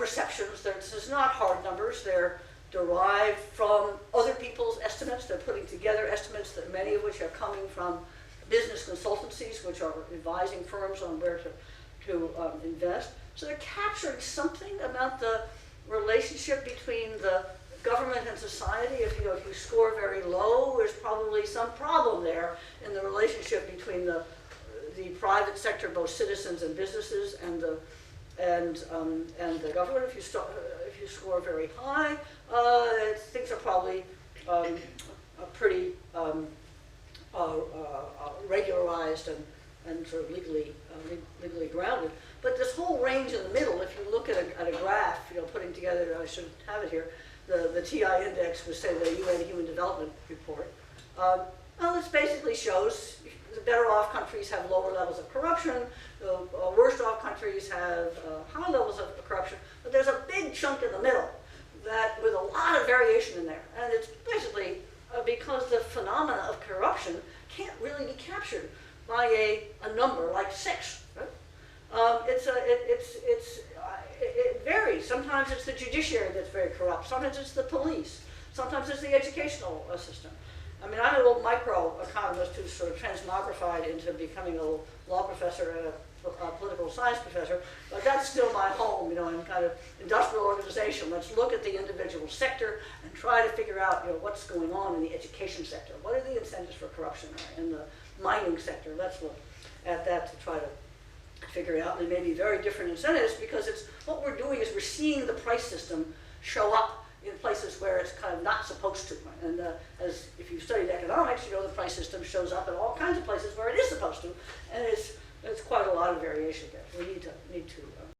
perceptions. This is not hard numbers. They're derived from other people's estimates. They're putting together estimates, that many of which are coming from business consultancies, which are advising firms on where to invest. So they're capturing something about the relationship between the government and society. If you score very low, there's probably some problem there in the relationship between the private sector, both citizens and businesses, and the government. If you score very high, things are probably pretty regularized and sort of legally grounded. But this whole range in the middle, if you look at a graph, putting together, I should have it here, the TI index was, say, the UN Human Development Report. Well, this basically shows the better off countries have lower levels of corruption, the worse off countries have high levels of corruption, but there's a big chunk in the middle that with a lot of variation in there. And it's basically because the phenomena of corruption can't really be captured by a number like 6. Right? It varies. Sometimes it's the judiciary that's very corrupt. Sometimes it's the police. Sometimes it's the educational system. I mean, I'm a little micro-economist who's sort of transmogrified into becoming a law professor and a political science professor, but that's still my home, in kind of industrial organization. Let's look at the individual sector and try to figure out, what's going on in the education sector. What are the incentives for corruption in the mining sector? Let's look at that to try to figure it out. And there may be very different incentives because what we're doing is we're seeing the price system show up in places where it's kind of not supposed to. And as if you've studied economics, the price system shows up in all kinds of places where it is supposed to, and it's quite a lot of variation there. We need to